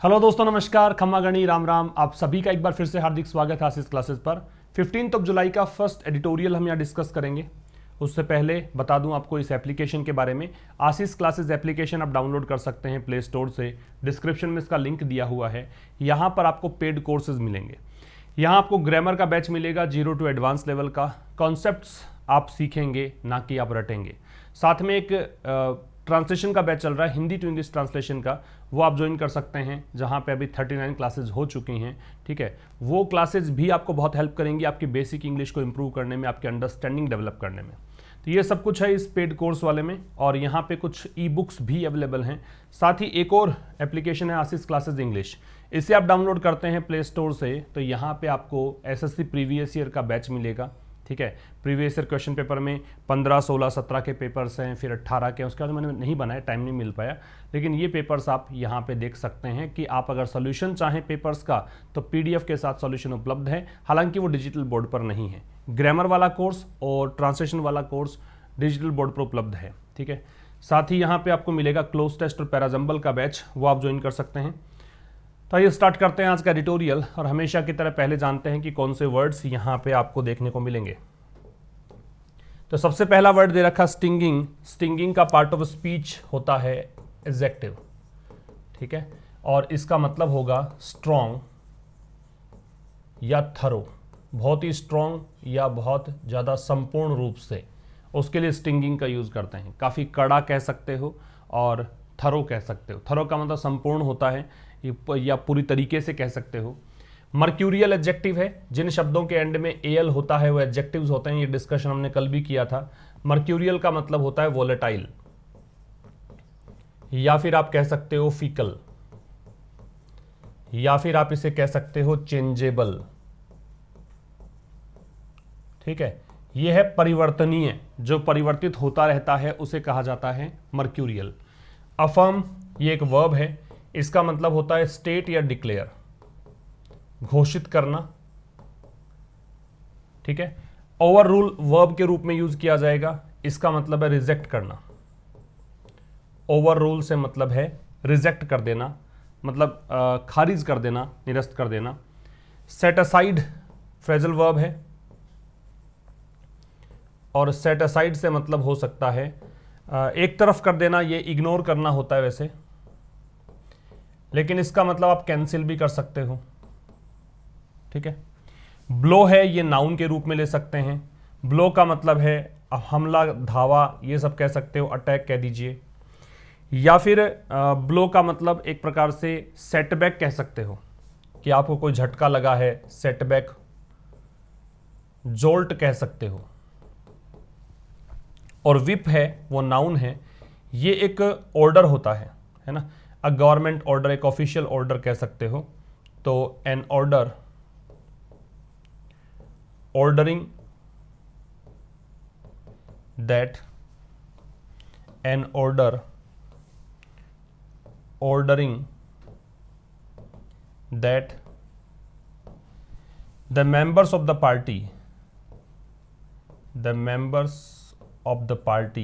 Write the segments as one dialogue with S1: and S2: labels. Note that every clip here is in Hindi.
S1: हेलो दोस्तों, नमस्कार, खम्मा गणी, राम राम। आप सभी का एक बार फिर से हार्दिक स्वागत है आशीष क्लासेस पर। 15 जुलाई का फर्स्ट एडिटोरियल हम यहाँ डिस्कस करेंगे। उससे पहले बता दूं आपको इस एप्लीकेशन के बारे में। आशीष क्लासेस एप्लीकेशन आप डाउनलोड कर सकते हैं प्ले स्टोर से। डिस्क्रिप्शन में इसका लिंक दिया हुआ है। यहाँ पर आपको पेड कोर्सेज मिलेंगे। यहाँ आपको ग्रामर का बैच मिलेगा 0 to एडवांस लेवल का। कॉन्सेप्ट्स आप सीखेंगे, ना कि आप रटेंगे। साथ में एक ट्रांसलेशन का बैच चल रहा है, हिंदी टू इंग्लिश ट्रांसलेशन का, वो आप ज्वाइन कर सकते हैं, जहां पे अभी 39 क्लासेस हो चुकी हैं। ठीक है, वो क्लासेस भी आपको बहुत हेल्प करेंगी आपकी बेसिक इंग्लिश को इंप्रूव करने में, आपकी अंडरस्टैंडिंग डेवलप करने में। तो ये सब कुछ है इस पेड कोर्स वाले में। और यहाँ पे कुछ ई बुक्स भी अवेलेबल हैं। साथ ही एक और एप्लीकेशन है आशीष क्लासेस इंग्लिश। इसे आप डाउनलोड करते हैं प्ले स्टोर से, तो यहाँ पे आपको एसएससी प्रीवियस ईयर का बैच मिलेगा। ठीक है, प्रीवियस ईयर क्वेश्चन पेपर में 15, 16, 17 के पेपर्स हैं, फिर 18 के। उसके बाद मैंने नहीं बनाया, टाइम नहीं मिल पाया, लेकिन ये पेपर्स आप यहाँ पे देख सकते हैं कि आप अगर सोल्यूशन चाहें पेपर्स का तो पीडीएफ के साथ सोल्यूशन उपलब्ध है। हालांकि वो डिजिटल बोर्ड पर नहीं है। ग्रामर वाला कोर्स और ट्रांसलेशन वाला कोर्स डिजिटल बोर्ड पर उपलब्ध है। ठीक है, साथ ही यहाँ पे आपको मिलेगा क्लोज टेस्ट और पैराजम्बल का बैच, वो आप ज्वाइन कर सकते हैं। तो आइए स्टार्ट करते हैं आज का एडिटोरियल। और हमेशा की तरह पहले जानते हैं कि कौन से वर्ड्स यहाँ पे आपको देखने को मिलेंगे। तो सबसे पहला वर्ड दे रखा स्टिंगिंग। स्टिंगिंग का पार्ट ऑफ स्पीच होता है एडजेक्टिव। ठीक है, और इसका मतलब होगा स्ट्रॉन्ग या थरो, बहुत ही स्ट्रॉन्ग या बहुत ज़्यादा संपूर्ण रूप से, उसके लिए स्टिंगिंग का यूज़ करते हैं। काफ़ी कड़ा कह सकते हो और थरो कह सकते हो। थरो का मतलब संपूर्ण होता है या पूरी तरीके से कह सकते हो। मर्क्यूरियल एडजेक्टिव है। जिन शब्दों के एंड में एल होता है वो एडजेक्टिव्स होते हैं। ये डिस्कशन हमने कल भी किया था। मर्क्यूरियल का मतलब होता है वोलेटाइल, या फिर आप कह सकते हो फीकल, या फिर आप इसे कह सकते हो चेंजेबल। ठीक है, यह है परिवर्तनीय, जो परिवर्तित होता रहता है उसे कहा जाता है मर्क्यूरियल। अफर्म ये एक वर्ब है। इसका मतलब होता है स्टेट या डिक्लेयर, घोषित करना। ठीक है, ओवर रूल वर्ब के रूप में यूज किया जाएगा। इसका मतलब है रिजेक्ट करना। ओवर रूल से मतलब है रिजेक्ट कर देना, मतलब खारिज कर देना, निरस्त कर देना। सेट असाइड फ्रेजल वर्ब है, और सेट असाइड से मतलब हो सकता है एक तरफ कर देना, ये इग्नोर करना होता है वैसे, लेकिन इसका मतलब आप कैंसिल भी कर सकते हो। ठीक है, ब्लो है, ये नाउन के रूप में ले सकते हैं। ब्लो का मतलब है हमला, धावा, ये सब कह सकते हो, अटैक कह दीजिए। या फिर ब्लो का मतलब एक प्रकार से सेटबैक कह सकते हो, कि आपको कोई झटका लगा है, सेटबैक। जोल्ट कह सकते हो। और विप है, वो नाउन है। ये एक ऑर्डर होता है ना, अ गवर्नमेंट ऑर्डर, एक ऑफिशियल ऑर्डर कह सकते हो। तो an order, ordering that, an order, ordering that the members of the party, द मेंबर्स of the party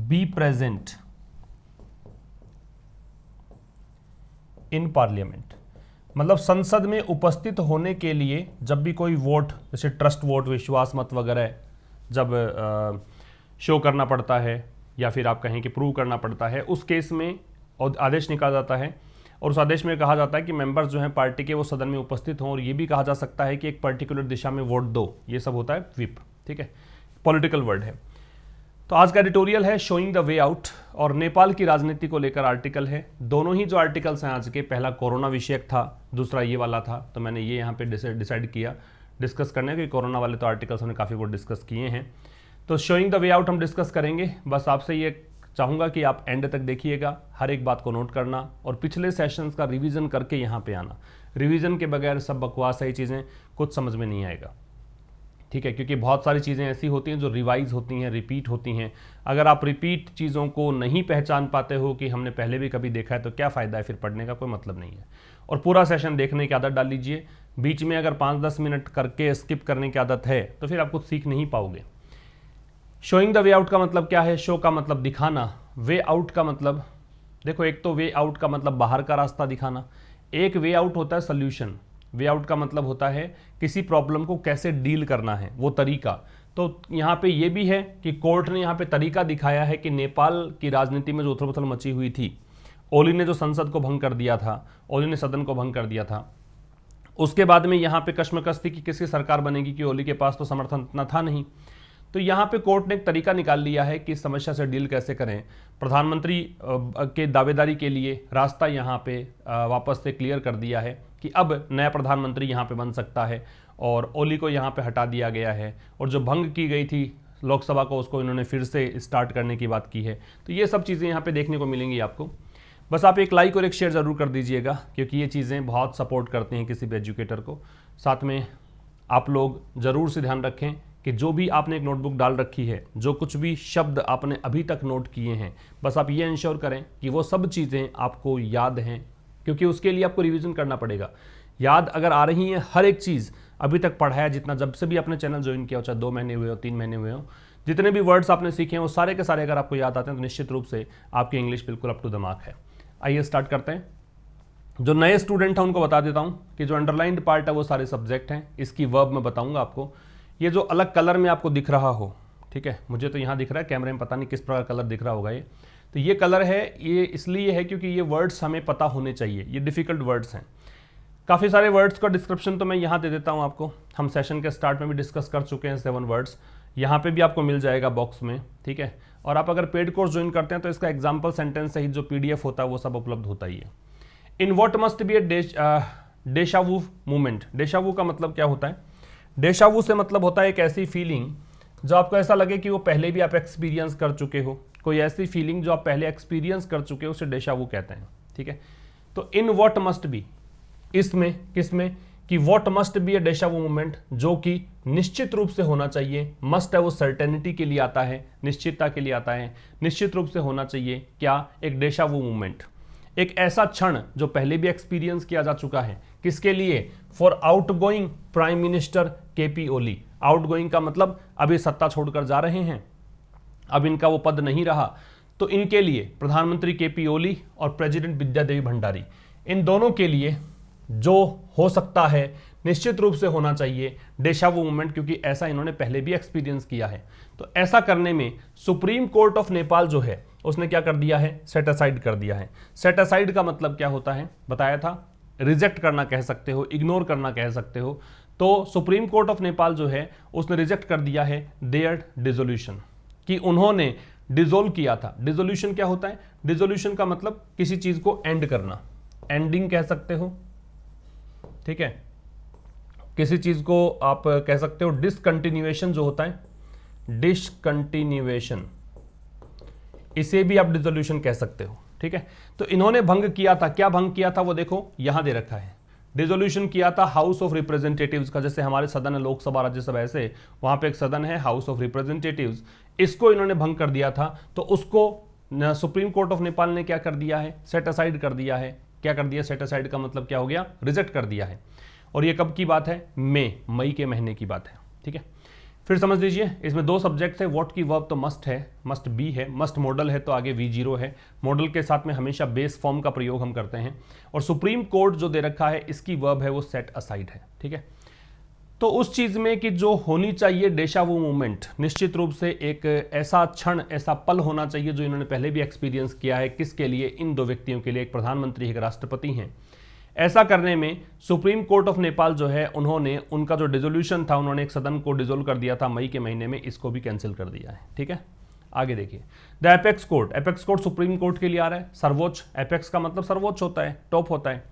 S1: be present in parliament। मतलब संसद में उपस्थित होने के लिए जब भी कोई वोट, जैसे ट्रस्ट वोट, विश्वास मत वगैरह जब शो करना पड़ता है, या फिर आप कहें कि प्रूव करना पड़ता है, उस केस में आदेश निकाला जाता है। और उस आदेश में कहा जाता है कि मेंबर्स जो हैं पार्टी के, वो सदन में उपस्थित हों। और ये भी कहा जा सकता है कि एक पर्टिकुलर दिशा में वोट दो। ये सब होता है विप। ठीक है, पॉलिटिकल वर्ड है। तो आज का एडिटोरियल है शोइंग द वे आउट, और नेपाल की राजनीति को लेकर आर्टिकल है। दोनों ही जो आर्टिकल्स हैं आज के, पहला कोरोना विषयक था, दूसरा ये वाला था। तो मैंने ये यहाँ पे डिसाइड किया डिस्कस करने के। कोरोना वाले तो आर्टिकल्स हमने काफ़ी वो डिस्कस किए हैं। तो शोइंग द वे आउट हम डिस्कस करेंगे। बस आपसे ये चाहूँगा कि आप एंड तक देखिएगा, हर एक बात को नोट करना, और पिछले सेशंस का रिवीजन करके यहाँ पे आना। रिवीजन के बगैर सब बकवास है, चीज़ें कुछ समझ में नहीं आएगा। ठीक है, क्योंकि बहुत सारी चीज़ें ऐसी होती हैं जो रिवाइज होती हैं, रिपीट होती हैं। अगर आप रिपीट चीज़ों को नहीं पहचान पाते हो कि हमने पहले भी कभी देखा है, तो क्या फ़ायदा है, फिर पढ़ने का कोई मतलब नहीं है। और पूरा सेशन देखने की आदत डाल लीजिए। बीच में अगर 5-10 मिनट करके स्किप करने की आदत है तो फिर आप कुछ सीख नहीं पाओगे। शोइंग द वे आउट का मतलब क्या है? शो का मतलब दिखाना, वे आउट का मतलब देखो, एक तो वे आउट का मतलब बाहर का रास्ता दिखाना, एक वे आउट होता है सोल्यूशन। वे आउट का मतलब होता है किसी प्रॉब्लम को कैसे डील करना है, वो तरीका। तो यहाँ पे ये भी है कि कोर्ट ने यहाँ पे तरीका दिखाया है कि नेपाल की राजनीति में जो उथल पुथल मची हुई थी, ओली ने जो संसद को भंग कर दिया था, ओली ने सदन को भंग कर दिया था, उसके बाद में यहाँ पे कश्मकश थी कि किसकी सरकार बनेगी, कि ओली के पास तो समर्थन इतना था नहीं। तो यहाँ पे कोर्ट ने एक तरीका निकाल लिया है कि इस समस्या से डील कैसे करें। प्रधानमंत्री के दावेदारी के लिए रास्ता यहाँ पे वापस से क्लियर कर दिया है कि अब नया प्रधानमंत्री यहाँ पे बन सकता है, और ओली को यहाँ पे हटा दिया गया है, और जो भंग की गई थी लोकसभा को, उसको इन्होंने फिर से स्टार्ट करने की बात की है। तो ये सब चीज़ें यहाँ पे देखने को मिलेंगी आपको। बस आप एक लाइक और एक शेयर ज़रूर कर दीजिएगा, क्योंकि ये चीज़ें बहुत सपोर्ट करती हैं किसी भी एजुकेटर को। साथ में आप लोग ज़रूर से ध्यान रखें कि जो भी आपने एक नोटबुक डाल रखी है, जो कुछ भी शब्द आपने अभी तक नोट किए हैं, बस आप ये इंश्योर करें कि वो सब चीज़ें आपको याद हैं, क्योंकि उसके लिए आपको रिवीजन करना पड़ेगा। याद अगर आ रही है हर एक चीज़ अभी तक पढ़ाया जितना, जब से भी आपने चैनल ज्वाइन किया हो, चाहे 2 महीने हुए हो, 3 महीने हुए हो, जितने भी वर्ड्स आपने सीखे हैं वो सारे के सारे अगर आपको याद आते हैं तो निश्चित रूप से आपकी इंग्लिश बिल्कुल अप टू द मार्क है। आइए स्टार्ट करते हैं। जो नए स्टूडेंट हैं उनको बता देता हूं कि जो अंडरलाइंड पार्ट है वो सारे सब्जेक्ट हैं, इसकी वर्ब मैं बताऊंगा आपको। ये जो अलग कलर में आपको दिख रहा हो, ठीक है, मुझे तो यहाँ दिख रहा है, कैमरे में पता नहीं किस प्रकार कलर दिख रहा होगा ये, तो ये कलर है, ये इसलिए है क्योंकि ये वर्ड्स हमें पता होने चाहिए, ये डिफ़िकल्ट वर्ड्स हैं। काफ़ी सारे वर्ड्स का डिस्क्रिप्शन तो मैं यहाँ दे देता हूँ आपको, हम सेशन के स्टार्ट में भी डिस्कस कर चुके हैं 7 वर्ड्स, यहाँ पे भी आपको मिल जाएगा बॉक्स में, ठीक है। और आप अगर पेड कोर्स ज्वाइन करते हैं तो इसका एग्जाम्पल सेंटेंस सहित जो PDF होता है वो सब उपलब्ध होता ही है। In what must be a deja vu movement. Deja vu का मतलब क्या होता है? डेशावू से मतलब होता है एक ऐसी फीलिंग जो आपको ऐसा लगे कि वो पहले भी आप एक्सपीरियंस कर चुके हो, कोई ऐसी फीलिंग जो आप पहले एक्सपीरियंस कर चुके हो उसे डेशावू कहते हैं, ठीक है। तो इन वॉट मस्ट बी, इसमें किसमें कि what must be a deja vu movement, जो कि निश्चित रूप से होना चाहिए। मस्ट है वो सर्टेनिटी के लिए आता है, निश्चितता के लिए आता है, निश्चित रूप से होना चाहिए क्या, एक डेशावू मूवमेंट, एक ऐसा क्षण जो पहले भी एक्सपीरियंस किया जा चुका है। किसके लिए? For outgoing prime minister KP Oli. Outgoing का मतलब अभी सत्ता छोड़कर जा रहे हैं, अब इनका वो पद नहीं रहा, तो इनके लिए प्रधानमंत्री KP ओली और प्रेसिडेंट विद्या देवी भंडारी, इन दोनों के लिए जो हो सकता है निश्चित रूप से होना चाहिए डेशावू मूवमेंट, क्योंकि ऐसा इन्होंने पहले भी एक्सपीरियंस किया है। तो ऐसा करने में सुप्रीम कोर्ट ऑफ नेपाल जो है उसने क्या कर दिया है? सेट असाइड कर दिया है। सेट असाइड का मतलब क्या होता है बताया था, रिजेक्ट करना कह सकते हो, इग्नोर करना कह सकते हो। तो सुप्रीम कोर्ट ऑफ नेपाल जो है उसने रिजेक्ट कर दिया है देयर डिसोल्यूशन, कि उन्होंने डिसोल्व किया था। डिसोल्यूशन क्या होता है? डिसोल्यूशन का मतलब किसी चीज को एंड करना, एंडिंग कह सकते हो, ठीक है। किसी चीज को आप कह सकते हो डिसकंटिन्यूएशन जो होता है, डिसकंटिन्यूएशन, इसे भी आप डिसोल्यूशन कह सकते हो, ठीक है। तो इन्होंने भंग किया था, क्या भंग किया था वो देखो यहां दे रखा है। डिसोल्यूशन किया था हाउस ऑफ रिप्रेजेंटेटिव्स का, जैसे हमारे सदन है लोकसभा राज्यसभा, ऐसे वहां पे एक सदन है हाउस ऑफ रिप्रेजेंटेटिव्स, इसको इन्होंने भंग कर दिया था। तो उसको सुप्रीम कोर्ट ऑफ नेपाल ने क्या कर दिया है? सेट असाइड कर दिया है। क्या कर दिया? सेट असाइड का मतलब क्या हो गया? रिजेक्ट कर दिया है। और ये कब की बात है? मई के महीने की बात है, ठीक है। फिर समझ लीजिए इसमें 2 सब्जेक्ट है। वॉट की वर्ब तो मस्ट है, मस्ट बी है, मस्ट मॉडल है तो आगे V0 है। मॉडल के साथ में हमेशा बेस फॉर्म का प्रयोग हम करते हैं। और सुप्रीम कोर्ट जो दे रखा है इसकी वर्ब है वो सेट असाइड है, ठीक है। तो उस चीज में कि जो होनी चाहिए डेशावू मूवमेंट, निश्चित रूप से एक ऐसा क्षण, ऐसा पल होना चाहिए जो इन्होंने पहले भी एक्सपीरियंस किया है। किसके लिए? इन 2 व्यक्तियों के लिए, एक प्रधानमंत्री एक राष्ट्रपति हैं। ऐसा करने में सुप्रीम कोर्ट ऑफ नेपाल जो है उन्होंने उनका जो डिसोल्यूशन था, उन्होंने एक सदन को डिसोल्व कर दिया था मई के महीने में, इसको भी कैंसिल कर दिया है, ठीक है। आगे देखिए the apex court. Apex court supreme court के लिए आ रहा है, सर्वोच्च। एपेक्स का मतलब सर्वोच्च होता है, टॉप होता है।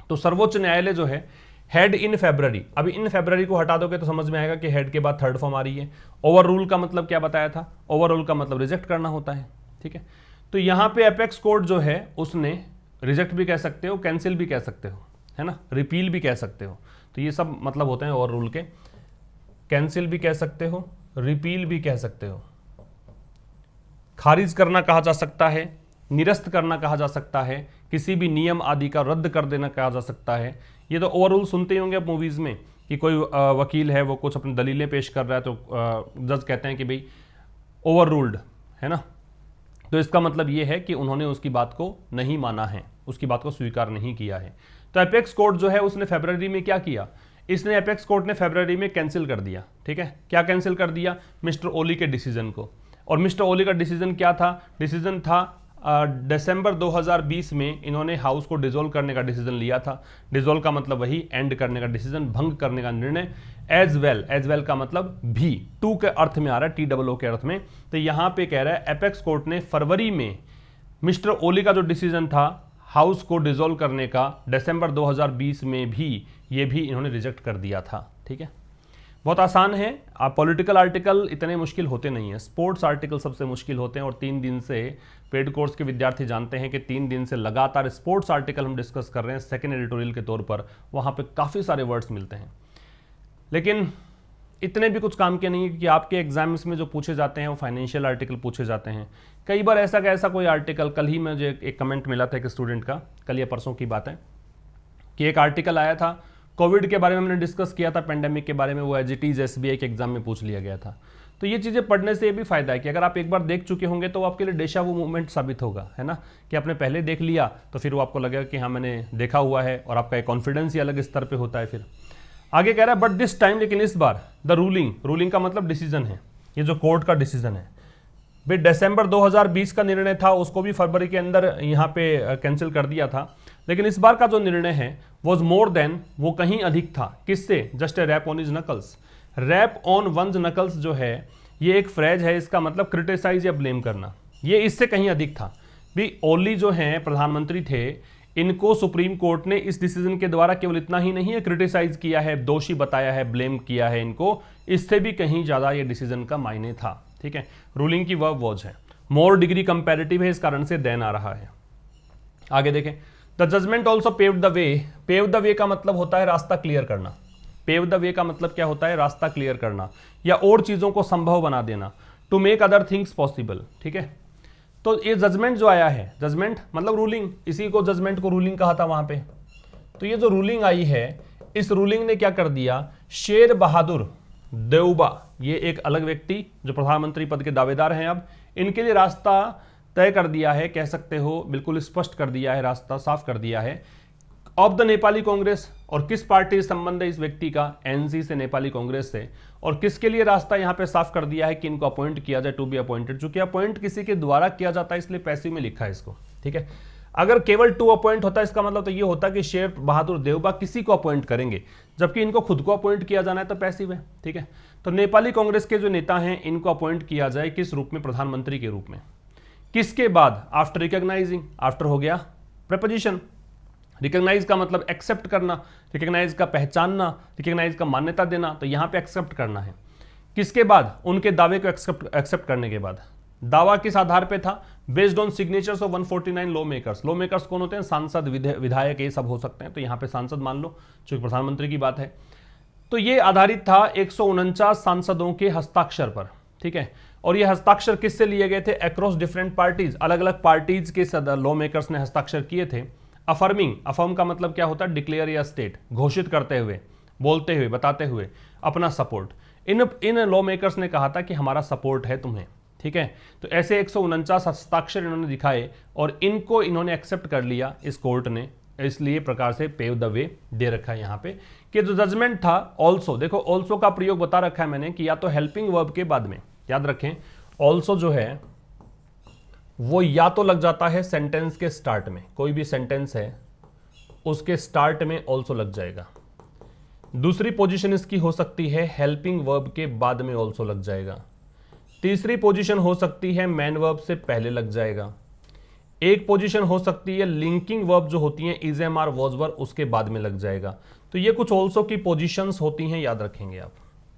S1: तो सर्वोच्च न्यायालय जो है हेड इन फेब्रवरी, अभी इन फेब्रवरी को हटा दोगे तो समझ में आएगा कि हेड के बाद थर्ड फॉर्म आ रही है। ओवर रूल का मतलब क्या बताया था? ओवर रूल का मतलब रिजेक्ट करना होता है, ठीक है। तो यहां पे एपेक्स कोर्ट जो है उसने रिजेक्ट भी कह सकते हो, कैंसिल भी कह सकते हो, है ना, रिपील भी कह सकते हो। तो ये सब मतलब होते हैं ओवर रूल के। कैंसिल भी कह सकते हो, रिपील भी कह सकते हो, खारिज करना कहा जा सकता है, निरस्त करना कहा जा सकता है, किसी भी नियम आदि का रद्द कर देना कहा जा सकता है। ये तो ओवर रूल सुनते ही होंगे आप मूवीज में कि कोई वकील है वो कुछ अपनी दलीलें पेश कर रहा है तो जज कहते हैं कि भाई ओवर रूल्ड, है ना, तो इसका मतलब ये है कि उन्होंने उसकी बात को नहीं माना है, उसकी बात को स्वीकार नहीं किया है। तो एपेक्स कोर्ट जो है उसने फरवरी में क्या किया, इसने एपेक्स कोर्ट ने फरवरी में कैंसिल कर दिया। ठीक है, क्या कैंसिल कर दिया, मिस्टर ओली के डिसीजन को। और मिस्टर ओली का डिसीजन क्या था, डिसीजन था दिसंबर 2020 में इन्होंने हाउस को डिसॉल्व करने का डिसीजन लिया था। डिसॉल्व का मतलब वही एंड करने का डिसीजन, भंग करने का निर्णय। एज वेल का मतलब भी, टू के अर्थ में आ रहा है, TOO के अर्थ में। तो यहां पे कह रहा है एपेक्स कोर्ट ने फरवरी में मिस्टर ओली का जो डिसीजन था हाउस को डिसॉल्व करने का, दिसंबर 2020 में भी ये भी इन्होंने रिजेक्ट कर दिया था। ठीक है, बहुत आसान है। आप पॉलिटिकल आर्टिकल इतने मुश्किल होते नहीं हैं, स्पोर्ट्स आर्टिकल सबसे मुश्किल होते हैं। और 3 दिन से पेड कोर्स के विद्यार्थी जानते हैं कि 3 दिन से लगातार स्पोर्ट्स आर्टिकल हम डिस्कस कर रहे हैं सेकेंड एडिटोरियल के तौर पर, वहाँ पे काफ़ी सारे वर्ड्स मिलते हैं। लेकिन इतने भी कुछ काम के नहीं है कि आपके एग्जाम्स में जो पूछे जाते हैं वो फाइनेंशियल आर्टिकल पूछे जाते हैं। कई बार ऐसा कोई आर्टिकल, कल ही मुझे एक कमेंट मिला था एक स्टूडेंट का, कल या परसों की बात है, कि एक आर्टिकल आया था कोविड के बारे में, हमने डिस्कस किया था पेंडेमिक के बारे में, वो एज इट इज SBI के एग्जाम में पूछ लिया गया था। तो ये चीज़ें पढ़ने से ये भी फायदा है कि अगर आप एक बार देख चुके होंगे तो आपके लिए डेशा वो मूवमेंट साबित होगा, है ना, कि आपने पहले देख लिया तो फिर वो आपको लगेगा कि हाँ मैंने देखा हुआ है, और आपका एक कॉन्फिडेंस ही अलग स्तर पे होता है। फिर आगे कह रहा है बट दिस टाइम, लेकिन इस बार द रूलिंग का मतलब डिसीजन है, ये जो कोर्ट का डिसीजन है भाई, दिसंबर 2020 का निर्णय था उसको भी फरवरी के अंदर यहाँ पे कैंसिल कर दिया था। लेकिन इस बार का जो निर्णय है वॉज मोर देन, वो कहीं अधिक था। किससे, just a rap on his knuckles. Rap on one's knuckles जो है ये एक फ्रेज है, इसका मतलब क्रिटिसाइज या ब्लेम करना, ये इससे कहीं अधिक था। भी ओली जो हैं प्रधानमंत्री थे, इनको सुप्रीम कोर्ट ने इस डिसीजन के द्वारा केवल इतना ही नहीं है क्रिटिसाइज किया है, दोषी बताया है, ब्लेम किया है इनको, इससे भी कहीं ज्यादा ये डिसीजन का मायने था। ठीक है, रूलिंग की वर्ब वॉज है, मोर डिग्री कंपैरेटिव है, इस कारण से देन आ रहा है। आगे देखें, the judgement also paved the way. Pave the way का मतलब होता है रास्ता क्लियर करना। पेव द वे का मतलब क्या होता है, रास्ता क्लियर करना या और चीजों को संभव बना देना, to make other things possible. ठीक है, तो ये जजमेंट जो आया है, जजमेंट मतलब रूलिंग, इसी को जजमेंट को रूलिंग कहा था वहां पे। तो ये जो रूलिंग आई है, इस रूलिंग ने क्या कर दिया, शेर बहादुर देउबा, ये एक अलग व्यक्ति जो प्रधानमंत्री पद के दावेदार हैं, अब इनके लिए रास्ता तय कर दिया है, कह सकते हो बिल्कुल स्पष्ट कर दिया है, रास्ता साफ कर दिया है ऑफ द नेपाली कांग्रेस। और किस पार्टी से संबंध है इस व्यक्ति का, NC से, नेपाली कांग्रेस से। और किसके लिए रास्ता यहां पे साफ कर दिया है कि इनको अपॉइंट किया जाए, टू बी अपॉइंटेड। चूंकि अपॉइंट किसी के द्वारा किया जाता है इसलिए पैसिव में लिखा है इसको। ठीक है, अगर केवल टू अपॉइंट होता है इसका मतलब तो ये होता कि शेर बहादुर देउबा किसी को अपॉइंट करेंगे, जबकि इनको खुद को अपॉइंट किया जाना है तो पैसिव है। ठीक है, तो नेपाली कांग्रेस के जो नेता हैं इनको अपॉइंट किया जाए किस रूप में, प्रधानमंत्री के रूप में। किसके बाद, आफ्टर रिकॉग्नाइजिंग, आफ्टर हो गया प्रपोजिशन। रिकॉग्नाइज का मतलब एक्सेप्ट करना, रिकॉग्नाइज का पहचानना, रिकॉग्नाइज का मान्यता देना, तो यहां पे एक्सेप्ट करना है। किसके बाद, उनके दावे को एक्सेप्ट करने के बाद। दावा किस आधार पे था, based on signatures of 149 law makers. Law makers कौन होते हैं, सांसद, विधायक, ये सब हो सकते हैं, तो यहां पे सांसद मान लो, चूंकि प्रधानमंत्री की बात है। तो ये आधारित था 149 सांसदों के हस्ताक्षर पर। ठीक है, और ये हस्ताक्षर किससे लिए गए थे, अक्रॉस डिफरेंट पार्टीज, अलग अलग पार्टीज के लॉ मेकर्स ने हस्ताक्षर किए थे। अफर्मिंग, अफर्म का मतलब क्या होता है, डिक्लेयर या स्टेट, घोषित करते हुए, बोलते हुए, बताते हुए अपना सपोर्ट। इन लॉ मेकर्स ने कहा था कि हमारा सपोर्ट है तुम्हें। ठीक है, तो ऐसे 149 हस्ताक्षर इन्होंने दिखाए और इनको इन्होंने एक्सेप्ट कर लिया इस कोर्ट ने, इसलिए प्रकार से पेव द वे दे रखा है यहाँ पे कि जो जजमेंट था ऑल्सो। देखो ऑल्सो का प्रयोग बता रखा है मैंने कि या तो हेल्पिंग वर्ब के बाद में, याद रखें ऑल्सो जो है वो या तो लग जाता है सेंटेंस के स्टार्ट में, कोई भी सेंटेंस है उसके स्टार्ट में ऑल्सो लग जाएगा। दूसरी पोजीशन इसकी हो सकती है हेल्पिंग वर्ब के बाद में ऑल्सो लग जाएगा। तीसरी पोजीशन हो सकती है मेन वर्ब से पहले लग जाएगा। एक पोजीशन हो सकती है लिंकिंग वर्ब जो होती हैं is am are was were, उसके बाद में लग जाएगा। तो ये कुछ ऑल्सो की पोजीशंस होती हैं, याद रखेंगे आप।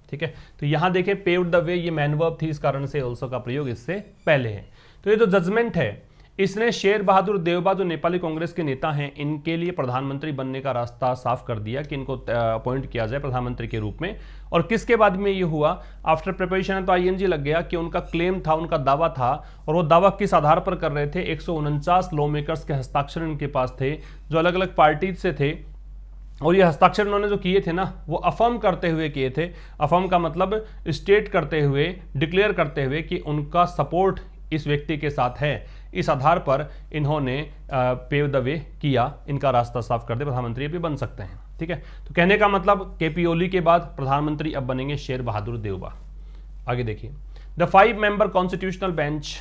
S1: ठीक है, तो यहां देखें पेव्ड द वे, ये मेन वर्ब थी, इस कारण से ऑल्सो का प्रयोग इससे पहले है। तो ये जो जजमेंट है इसने शेर बहादुर देउबा जो नेपाली कांग्रेस के नेता हैं इनके लिए प्रधानमंत्री बनने का रास्ता साफ कर दिया कि इनको अपॉइंट किया जाए प्रधानमंत्री के रूप में। और किसके बाद में ये हुआ, आफ्टर प्रिपरेशन, तो ING लग गया कि उनका क्लेम था, उनका दावा था, और वो दावा किस आधार पर कर रहे थे, 149 लॉ मेकर्स के हस्ताक्षर इनके पास थे जो अलग अलग पार्टी से थे। और ये हस्ताक्षर उन्होंने जो किए थे ना वो अफर्म करते हुए किए थे। अफर्म का मतलब स्टेट करते हुए, डिक्लेयर करते हुए कि उनका सपोर्ट इस व्यक्ति के साथ है, इस आधार पर इन्होंने पेव द वे किया, इनका रास्ता साफ कर दे, प्रधानमंत्री भी बन सकते हैं। ठीक है, तो कहने का मतलब केपी ओली के बाद प्रधानमंत्री अब बनेंगे शेर बहादुर देवबा। आगे देखिए, द 5 मेंबर कॉन्स्टिट्यूशनल बेंच।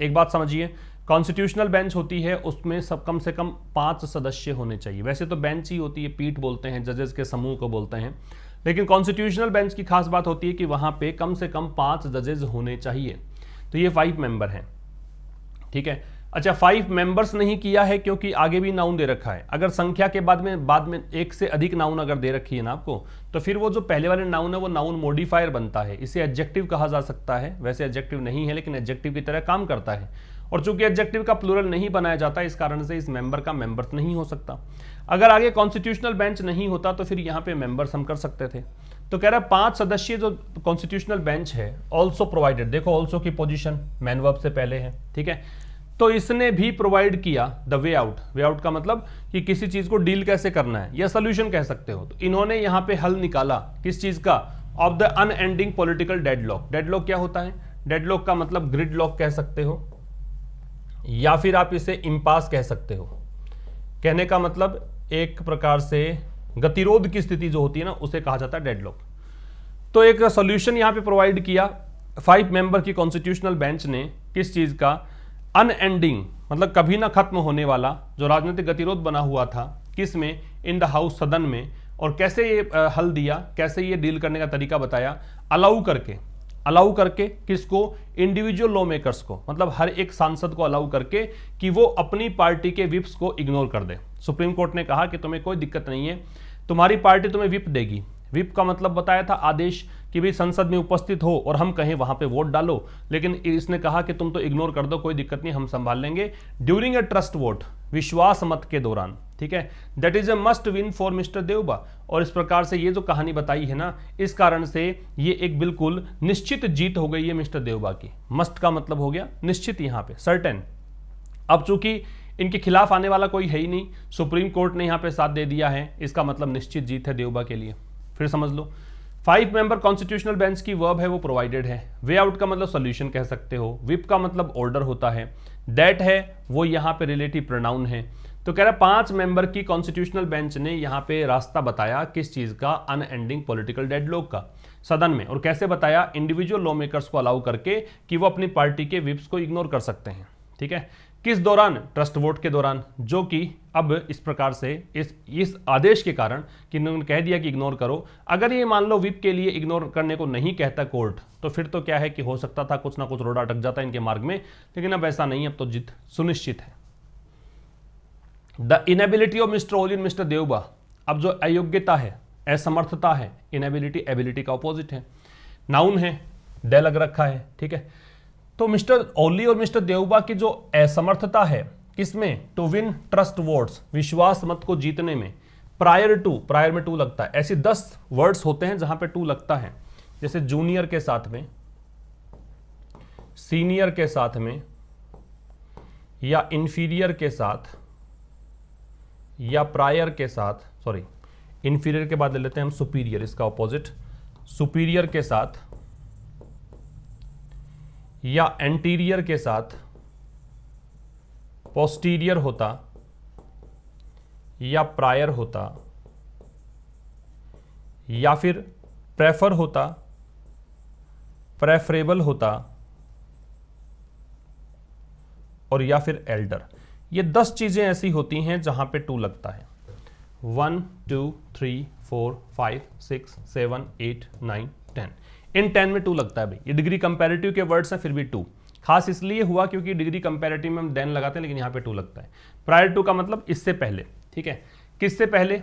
S1: एक बात समझिए, कॉन्स्टिट्यूशनल बेंच होती है उसमें सब कम से कम 5 सदस्य होने चाहिए। वैसे तो बेंच ही होती है, पीठ बोलते हैं, जजेस के समूह को बोलते हैं, लेकिन कॉन्स्टिट्यूशनल बेंच की खास बात होती है कि वहां पे कम से कम 5 जजेस होने चाहिए। तो ये 5 मेंबर हैं। ठीक है, अच्छा 5 मेंबर्स नहीं किया है क्योंकि आगे भी नाउन दे रखा है। अगर संख्या के बाद में एक से अधिक नाउन अगर दे रखी है ना आपको, तो फिर वो जो पहले वाले नाउन है वो नाउन मॉडिफायर बनता है, इसे एडजेक्टिव कहा जा सकता है। वैसे एडजेक्टिव नहीं है लेकिन एडजेक्टिव की तरह काम करता है, और चूंकि एडजेक्टिव का प्लूरल नहीं बनाया जाता इस कारण से इस मेंबर का मेंबर्स नहीं हो सकता। अगर आगे कॉन्स्टिट्यूशनल बेंच नहीं होता तो फिर यहाँ पे मेंबर्स हम कर सकते थे। तो कह रहा है 5 सदस्यीय जो कॉन्स्टिट्यूशनल बेंच है, ऑल्सो प्रोवाइडेड, देखो ऑल्सो की पोजीशन मैन वर्ब से पहले है। ठीक है, तो इसने भी प्रोवाइड किया the way out. Way out का मतलब कि किसी चीज को डील कैसे करना है या सोल्यूशन कह सकते हो। तो इन्होंने यहां पे हल निकाला किस चीज का, of the unending political deadlock. Deadlock क्या होता है, डेडलॉक का मतलब ग्रिड लॉक कह सकते हो या फिर आप इसे इम्पास कह सकते हो। कहने का मतलब एक प्रकार से गतिरोध की स्थिति जो होती है ना उसे कहा जाता है डेडलॉक। तो एक सॉल्यूशन यहां पे प्रोवाइड किया 5 मेंबर की कॉन्स्टिट्यूशनल बेंच ने, किस चीज का, अनएंडिंग मतलब कभी ना खत्म होने वाला जो राजनीतिक गतिरोध बना हुआ था, किस में, इन द हाउस, सदन में। और कैसे ये हल दिया, कैसे ये डील करने का तरीका बताया, अलाउ करके किसको, इंडिविजुअल लॉ मेकर्स को, मतलब हर एक सांसद को अलाउ करके कि वो अपनी पार्टी के विप्स को इग्नोर कर दे। सुप्रीम कोर्ट ने कहा कि तुम्हें कोई दिक्कत नहीं है, तुम्हारी पार्टी तुम्हें विप देगी। विप का मतलब बताया था आदेश कि भी संसद में उपस्थित हो और हम कहें वहां पे वोट डालो, लेकिन इसने कहा कि तुम तो इग्नोर कर दो, कोई दिक्कत नहीं, हम संभाल लेंगे ड्यूरिंग ए ट्रस्ट वोट, विश्वास मत के दौरान। ठीक है, that is a must win for mister Deuba. और इस प्रकार से ये जो कहानी बताई है ना, इस कारण से ये एक बिल्कुल निश्चित जीत हो गई है मिस्टर देवबा की। मस्ट का मतलब हो गया निश्चित, यहां पे सर्टेन। अब चूंकि इनके खिलाफ आने वाला कोई है ही नहीं, सुप्रीम कोर्ट ने यहां पे साथ दे दिया है, इसका मतलब निश्चित जीत है देवबा के लिए। फिर समझ लो, 5 मेंबर कॉन्स्टिट्यूशनल बेंच की वर्ब है वो प्रोवाइडेड है। वे आउट का मतलब सॉल्यूशन कह सकते हो, विप का मतलब ऑर्डर होता है, दैट है वो यहाँ पे रिलेटिव प्रोनाउन है। तो कह रहा है 5 मेंबर की कॉन्स्टिट्यूशनल बेंच ने यहाँ पे रास्ता बताया किस चीज का, अनएंडिंग पॉलिटिकल डेडलॉक का, सदन में। और कैसे बताया, इंडिविजुअल लॉ मेकर्स को अलाउ करके कि वो अपनी पार्टी के विप्स को इग्नोर कर सकते हैं। ठीक है, किस दौरान, ट्रस्ट वोट के दौरान, जो कि अब इस प्रकार से इस आदेश के कारण कि उन्होंने कह दिया कि इग्नोर करो। अगर ये मान लो विप के लिए इग्नोर करने को नहीं कहता कोर्ट, तो फिर तो क्या है कि हो सकता था कुछ ना कुछ रोड़ा अटक जाता इनके मार्ग में, लेकिन अब ऐसा नहीं, अब तो जीत सुनिश्चित है। The inability of mister Oli and mister Deuba. अब जो अयोग्यता है, असमर्थता है, इनएबिलिटी एबिलिटी का ऑपोजिट है, नाउन है, डे लग रखा है। ठीक है, तो मिस्टर ओली और मिस्टर देवबा की जो असमर्थता है किसमें, टू विन ट्रस्ट वोट्स, विश्वास मत को जीतने में, प्रायर टू, प्रायर में टू लगता है। ऐसे 10 वर्ड्स होते हैं जहां पे टू लगता है, जैसे जूनियर के साथ में, सीनियर के साथ में, या इंफीरियर के साथ, या प्रायर के साथ, सॉरी इंफीरियर के बाद ले लेते हैं हम सुपीरियर, इसका ऑपोजिट, सुपीरियर के साथ, या एंटीरियर के साथ, पोस्टीरियर होता, या प्रायर होता, या फिर प्रेफर होता, प्रेफरेबल होता, और या फिर एल्डर। ये 10 चीजें ऐसी होती हैं जहां पे टू लगता है। 1 2 3 4 5 6 7 8 9 10, इन 10 में टू लगता है भाई। ये डिग्री कंपैरेटिव के वर्ड्स हैं, फिर भी टू खास इसलिए हुआ क्योंकि डिग्री कंपैरेटिव में हम देन लगाते हैं, लेकिन यहां पे टू लगता है। प्रायर टू का मतलब इससे पहले। ठीक है, किससे पहले,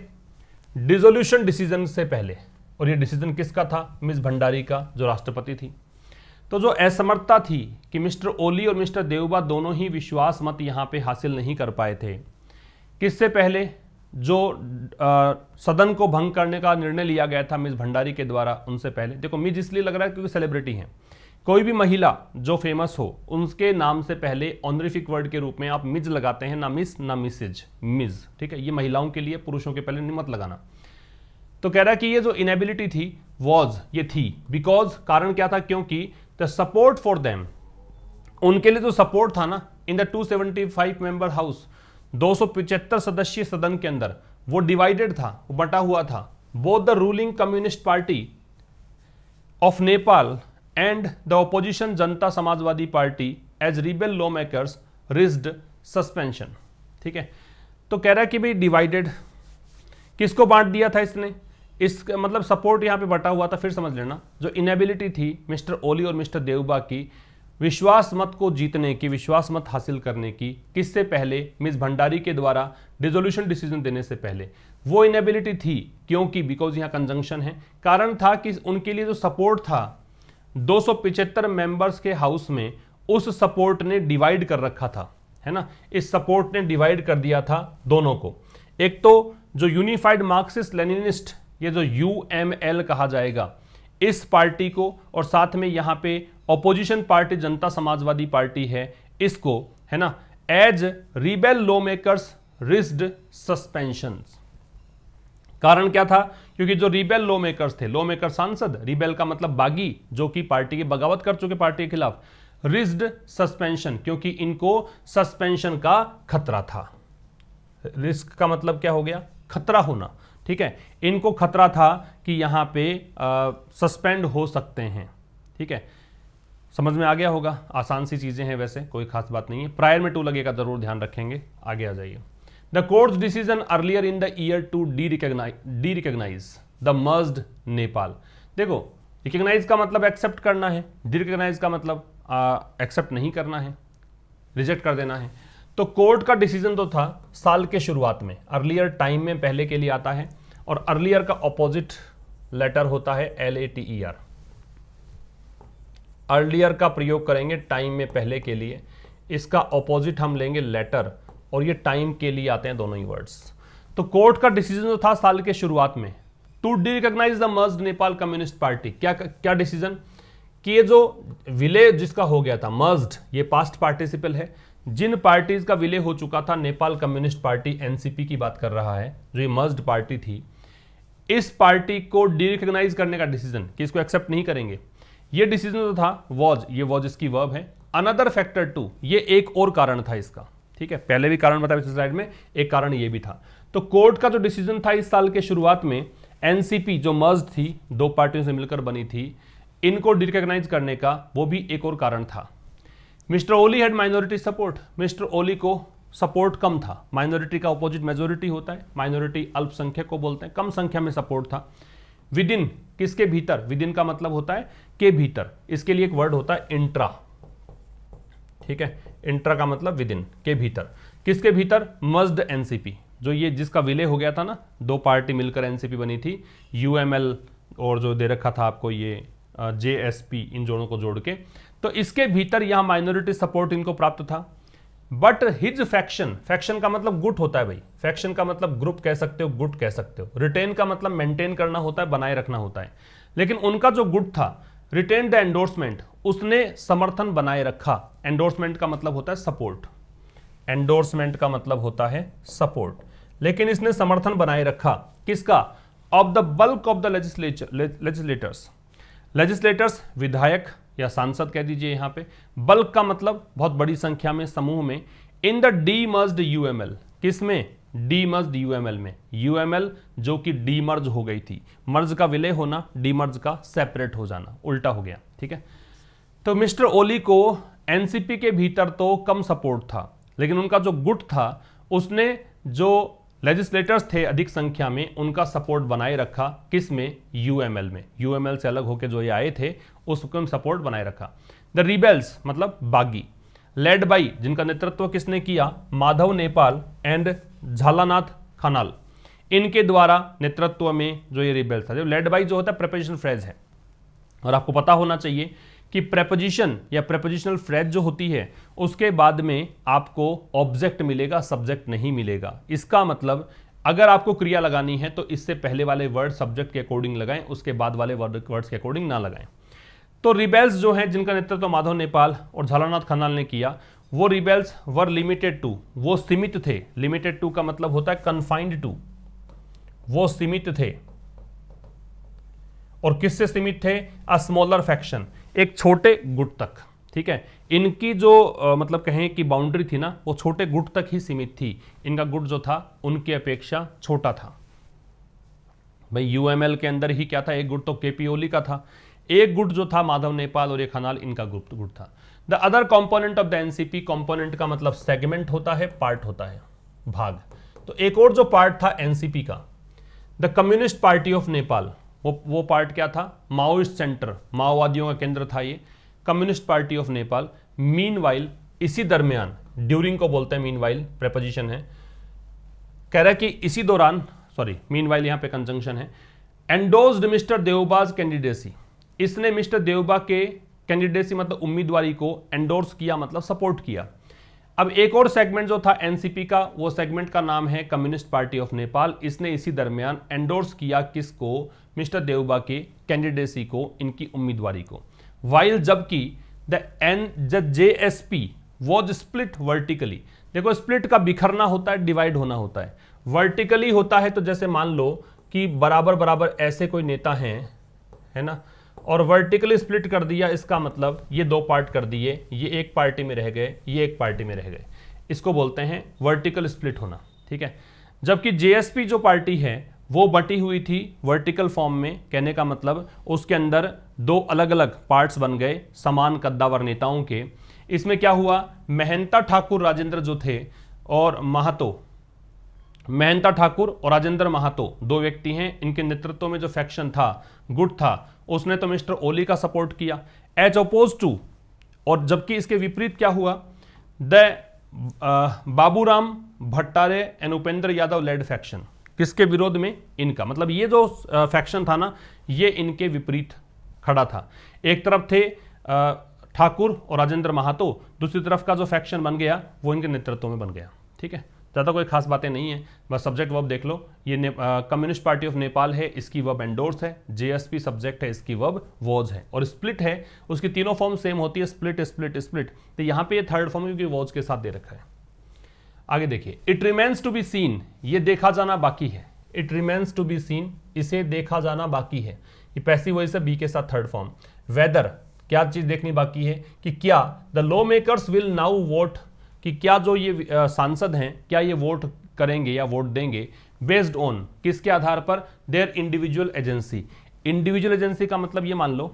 S1: डिसोल्यूशन डिसीजन से पहले। और ये डिसीजन किसका था, मिस भंडारी का, जो राष्ट्रपति थी। तो जो असमर्थता थी कि मिस्टर ओली और मिस्टर देवबा दोनों ही विश्वास मत यहां पे हासिल नहीं कर पाए थे, किससे पहले, जो सदन को भंग करने का निर्णय लिया गया था मिस भंडारी के द्वारा, उनसे पहले। देखो मिस इसलिए लग रहा है क्योंकि सेलिब्रिटी हैं, कोई भी महिला जो फेमस हो उनके नाम से पहले ऑनरिफिक वर्ड के रूप में आप मिज लगाते हैं, ना मिस ना मिसेज, मिज। ठीक है, ये महिलाओं के लिए, पुरुषों के पहले मत लगाना। तो कह रहा है कि ये जो इनेबिलिटी थी वॉज, ये थी, बिकॉज कारण क्या था, क्योंकि द सपोर्ट फॉर देम, उनके लिए जो सपोर्ट था ना इन द 275 मेंबर हाउस, 275 सदस्यीय सदन के अंदर, वो डिवाइडेड था, वो बटा हुआ था। Both the ruling communist party of Nepal and the opposition Janata Samajwadi party as rebel law makers raised suspension. ठीक है, तो कह रहा है कि भाई डिवाइडेड, किसको बांट दिया था इसने, इस मतलब सपोर्ट यहां पे बटा हुआ था। फिर समझ लेना, जो इनेबिलिटी थी मिस्टर ओली और मिस्टर देवबा की विश्वास मत को जीतने की, विश्वास मत हासिल करने की, किससे पहले, मिस भंडारी के द्वारा डिसोल्यूशन डिसीजन देने से पहले, वो इनेबिलिटी थी। क्योंकि बिकॉज यहां कंजंक्शन है, कारण था कि उनके लिए जो सपोर्ट था 275 मेंबर्स के हाउस में, उस सपोर्ट ने डिवाइड कर रखा था, है ना, इस सपोर्ट ने डिवाइड कर दिया था दोनों को। एक तो जो यूनिफाइड मार्क्सिस्ट लेनिनिस्ट, ये जो यूएमएल कहा जाएगा, इस पार्टी को, और साथ में यहां पे ऑपोजिशन पार्टी जनता समाजवादी पार्टी है, इसको, है ना, as rebel law makers risked suspension. कारण क्या था, क्योंकि जो रिबेल लॉ मेकर्स थे, लॉ मेकर सांसद, रिबेल का मतलब बागी, जो कि पार्टी की बगावत कर चुके पार्टी के खिलाफ, रिस्ड सस्पेंशन, क्योंकि इनको सस्पेंशन का खतरा था। रिस्क का मतलब क्या हो गया, खतरा होना। ठीक है, इनको खतरा था कि यहां पे सस्पेंड हो सकते हैं। ठीक है, समझ में आ गया होगा, आसान सी चीजें हैं, वैसे कोई खास बात नहीं है। प्रायर में टू लगेगा, जरूर ध्यान रखेंगे। आगे आ जाइए। The court's decision earlier in the year to derecognise the merged Nepal. देखो, रिकॉग्नाइज का मतलब एक्सेप्ट करना है, डी रिकॉग्नाइज का मतलब एक्सेप्ट नहीं करना है, रिजेक्ट कर देना है। तो कोर्ट का डिसीजन तो था साल के शुरुआत में, अर्लियर टाइम में पहले के लिए आता है, और अर्लियर का ऑपोजिट लेटर होता है LATER। अर्लियर का प्रयोग करेंगे टाइम में पहले के लिए, इसका ऑपोजिट हम लेंगे लेटर, और ये टाइम के लिए आते हैं दोनों ही वर्ड्स। तो कोर्ट का डिसीजन तो था साल के शुरुआत में, to derecognise the merged Nepal communist party. क्या डिसीजन, कि ये जो विलय जिसका हो गया था, मर्ज्ड, ये पास्ट पार्टिसिपल है, जिन पार्टीज का विलय हो चुका था, नेपाल कम्युनिस्ट पार्टी NCP की बात कर रहा है, जो ये मर्ज्ड पार्टी थी, इस पार्टी को डी रिकॉग्नाइज करने का डिसीजन, कि इसको एक्सेप्ट नहीं करेंगे, ये डिसीजन तो था वॉज, ये वॉज इसकी वर्ब है। अनदर फैक्टर टू, ये एक और कारण था इसका। ठीक है, पहले भी कारण बताया इस स्लाइड में, एक कारण ये भी था। तो कोर्ट का जो डिसीजन था इस साल के शुरुआत में, NCP जो मर्ज्ड थी, दो पार्टियों से मिलकर बनी थी, इनको डी रिकॉग्नाइज करने का, वो भी एक और कारण था। Mister Oli had minority support, mister Oli को सपोर्ट कम था। माइनॉरिटी का अपोजिट मेजोरिटी होता है, माइनॉरिटी अल्पसंख्यक को बोलते हैं, कम संख्या में सपोर्ट था। विद इन, किसके भीतर, विद इन का मतलब होता है के भीतर, इसके लिए एक वर्ड होता है इंट्रा। ठीक है, इंट्रा का मतलब विद इन, के भीतर, किसके भीतर, मर्ज्ड NCP, जो ये जिसका विलय हो गया था ना, दो पार्टी मिलकर NCP बनी थी, UML और जो दे रखा था आपको ये JSP, इन जोड़ों को जोड़ के, तो इसके भीतर यहां माइनॉरिटी सपोर्ट इनको प्राप्त था। बट हिज फैक्शन, फैक्शन का मतलब गुट होता है भाई, फैक्शन का मतलब ग्रुप कह सकते हो, गुट कह सकते हो। रिटेन का मतलब मेंटेन करना होता है, बनाए रखना होता है। लेकिन उनका जो गुट था, रिटेन द एंडोर्समेंट, उसने समर्थन बनाए रखा। एंडोर्समेंट का मतलब होता है सपोर्ट, एंडोर्समेंट का मतलब होता है सपोर्ट, लेकिन इसने समर्थन बनाए रखा, किसका, of the bulk of the legislators. Legislators विधायक या सांसद कह दीजिए यहां पे, बल्क का मतलब बहुत बड़ी संख्या में, समूह में, इन द डीमर्ज्ड UML, किसमें, डीमर्ज्ड UML में, UML जो कि डीमर्ज हो गई थी, मर्ज का विलय होना, डीमर्ज का सेपरेट हो जाना, उल्टा हो गया। ठीक है, तो मिस्टर ओली को NCP के भीतर तो कम सपोर्ट था, लेकिन उनका जो गुट था, उसने जो लेजिस्लेटर्स थे अधिक संख्या में, उनका सपोर्ट बनाए रखा, किसमें, UML में। UML से अलग होकर जो ये आए थे, उसको सपोर्ट बनाए रखा। द रिबेल्स मतलब बागी, लेड बाई, जिनका नेतृत्व किसने किया, माधव नेपाल एंड झालानाथ खनाल, इनके द्वारा नेतृत्व में जो ये रिबेल्स था। जो लेड बाई जो होता है प्रेपोजिशन फ्रेज है, और आपको पता होना चाहिए कि प्रेपोजिशन या प्रेपोजिशनल फ्रेज जो होती है, उसके बाद में आपको ऑब्जेक्ट मिलेगा, सब्जेक्ट नहीं मिलेगा। इसका मतलब अगर आपको क्रिया लगानी है तो इससे पहले वाले वर्ड सब्जेक्ट के अकॉर्डिंग लगाएं, उसके बाद वाले वर्ड्स के अकॉर्डिंग ना लगाएं। तो रिबेल्स जो हैं, जिनका नेतृत्व माधव नेपाल और झालानाथ खनाल ने किया, वो रिबेल्स वर लिमिटेड टू, वो सीमित थे। लिमिटेड टू का मतलब होता है कन्फाइंड टू, वो सीमित थे। और किससे सीमित थे, अ स्मॉलर फैक्शन, एक छोटे गुट तक। ठीक है। इनकी जो मतलब कहें कि बाउंड्री थी ना, वो छोटे गुट तक ही सीमित थी। इनका गुट जो था उनकी अपेक्षा छोटा था। भाई यूएमएल के अंदर ही क्या था, एक गुट तो केपी ओली का था, एक गुट जो था माधव नेपाल और एक खनाल, इनका गुट था। The other component of the NCP, component का मतलब सेगमेंट होता है, पार्ट होता है, भाग। तो एक और जो पार्ट था एनसीपी का, the communist party of Nepal, वो पार्ट क्या था, माओइस्ट सेंटर, माओवादियों का केंद्र था ये, communist party of Nepal. Meanwhile, इसी दरमियान, ड्यूरिंग को बोलते हैं मीनवाइल, प्रेपोजिशन है, कह रहा है कि इसी दौरान, सॉरी मीनवाइल यहां पे कंजंक्शन है, एंडोर्स्ड मिस्टर देवबाज कैंडिडेसी, इसने मिस्टर देवबा के कैंडिडेसी मतलब उम्मीदवारी को एंडोर्स किया, मतलब सपोर्ट किया। अब एक और सेगमेंट जो था एनसीपी का, वो सेगमेंट का नाम है कम्युनिस्ट पार्टी ऑफ नेपाल, इसने इसी दरमियान एंडोर्स किया किसको, मिस्टर देवबा के कैंडिडेसी को, इनकी उम्मीदवारी को। वाइल जबकि the JSP was split vertically, देखो स्प्लिट का बिखरना होता है, डिवाइड होना होता है। वर्टिकली होता है तो जैसे मान लो कि बराबर बराबर ऐसे कोई नेता हैं, है ना, और वर्टिकली स्प्लिट कर दिया, इसका मतलब ये दो पार्ट कर दिए, ये एक पार्टी में रह गए, ये एक पार्टी में रह गए, इसको बोलते हैं वर्टिकल स्प्लिट होना, ठीक है। जबकि जेएसपी जो पार्टी है वो बटी हुई थी वर्टिकल फॉर्म में, कहने का मतलब उसके अंदर दो अलग अलग पार्ट्स बन गए समान कद्दावर नेताओं के। इसमें क्या हुआ, महंता ठाकुर राजेंद्र जो थे और महातो, महंता ठाकुर और राजेंद्र महातो दो व्यक्ति हैं, इनके नेतृत्व में जो फैक्शन था, गुट था, उसने तो मिस्टर ओली का सपोर्ट किया एज अपोज टू, और जबकि इसके विपरीत क्या हुआ, the Baburam Bhattarai and Upendra Yadav led faction, किसके विरोध में, इनका, मतलब ये जो फैक्शन था ना, ये इनके विपरीत खड़ा था। एक तरफ थे ठाकुर और राजेंद्र महातो, दूसरी तरफ का जो फैक्शन बन गया वो इनके नेतृत्व में बन गया, ठीक है। ज़्यादा कोई खास बातें नहीं है, बस सब्जेक्ट वर्ब देख लो। ये कम्युनिस्ट पार्टी ऑफ नेपाल है, इसकी वर्ब एंडोर्स है, जेएसपी सब्जेक्ट है, इसकी वर्ब वॉज है, और स्प्लिट है, उसकी तीनों फॉर्म सेम होती है, स्प्लिट स्प्लिट स्प्लिट, तो यहाँ पे ये थर्ड फॉर्म क्योंकि वॉज के साथ दे रखा है। आगे देखिए, it remains to be seen, ये देखा जाना बाकी है, it remains to be seen, इसे देखा जाना बाकी है, ये पैसिव वॉइस है, बी के साथ थर्ड फॉर्म। वेदर, क्या चीज देखनी बाकी है, कि क्या the law makers will now vote, कि क्या जो ये सांसद हैं क्या ये वोट करेंगे या वोट देंगे, बेस्ड ऑन, किसके आधार पर, their individual agency. Individual agency का मतलब ये मान लो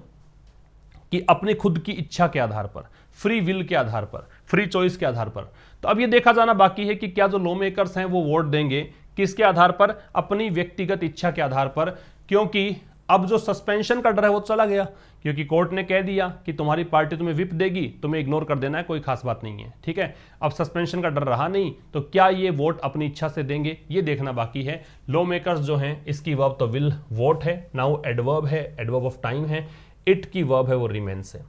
S1: कि अपनी खुद की इच्छा के आधार पर, फ्री विल के आधार पर, फ्री चॉइस के आधार पर। तो अब ये देखा जाना बाकी है कि क्या जो लॉ मेकर्स हैं वो वोट देंगे किसके आधार पर, अपनी व्यक्तिगत इच्छा के आधार पर, क्योंकि अब जो सस्पेंशन का डर है वो चला गया, क्योंकि कोर्ट ने कह दिया कि तुम्हारी पार्टी तुम्हें विप देगी, तुम्हें इग्नोर कर देना है, कोई खास बात नहीं है, ठीक है। अब सस्पेंशन का डर रहा नहीं, तो क्या ये वोट अपनी इच्छा से देंगे, ये देखना बाकी है। लॉ मेकर्स जो हैं, इसकी वर्ब तो विल वोट है, नाउ एडवर्ब है, एडवर्ब ऑफ टाइम है, इट की वर्ब है वो रिमेन्स है।